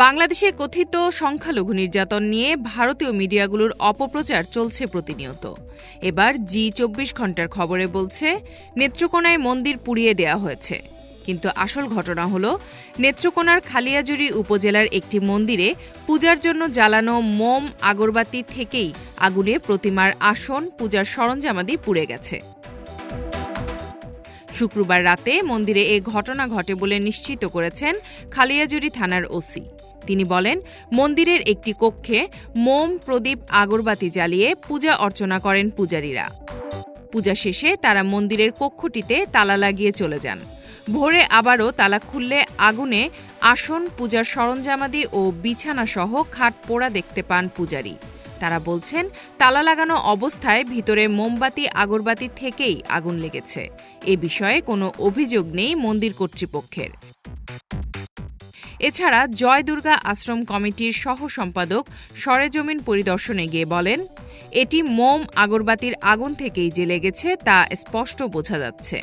বাংলাদেশে কথিত সংখ্যালঘু নির্যাতন নিয়ে ভারতীয় মিডিয়াগুলোর অপপ্রচার চলছে প্রতিনিয়ত। এবার জি24 ঘন্টার খবরে বলছে নেত্রকোনায় মন্দির পুড়িয়ে দেয়া হয়েছে। কিন্তু আসল ঘটনা হলো নেত্রকোনার খালিয়াজুড়ি উপজেলার একটি মন্দিরে পূজার জন্য জ্বালানো মোম আগরবাতি থেকেই আগুনে প্রতিমার আসন, পূজার সরঞ্জামাদি পুড়ে গেছে। শুক্রবার রাতে মন্দিরে এ ঘটনা ঘটে বলে নিশ্চিত করেছেন খালিয়াজুড়ি থানার ওসি। তিনি বলেন, মন্দিরের একটি কক্ষে মোম, প্রদীপ, আগরবাতি জ্বালিয়ে পূজা অর্চনা করেন পূজারীরা। পূজা শেষে তারা মন্দিরের কক্ষটিতে তালা লাগিয়ে চলে যান। ভোরে আবারও তালা খুললে আগুনে আসন, পূজার সরঞ্জামাদি ও বিছানা সহ খাট পোড়া দেখতে পান পূজারী। তারা বলছেন, তালা লাগানো অবস্থায় ভিতরে মোমবাতি, আগরবাতি থেকেই আগুন লেগেছে। এ বিষয়ে কোনো অভিযোগ নেই মন্দির কর্তৃপক্ষের। এছাড়া জয় দুর্গা আশ্রম কমিটির সহ সম্পাদক সরেজমিন পরিদর্শনে গিয়ে বলেন, এটি মোম, আগরবাতির আগুন থেকেই যে লেগেছে তা স্পষ্ট বোঝা যাচ্ছে।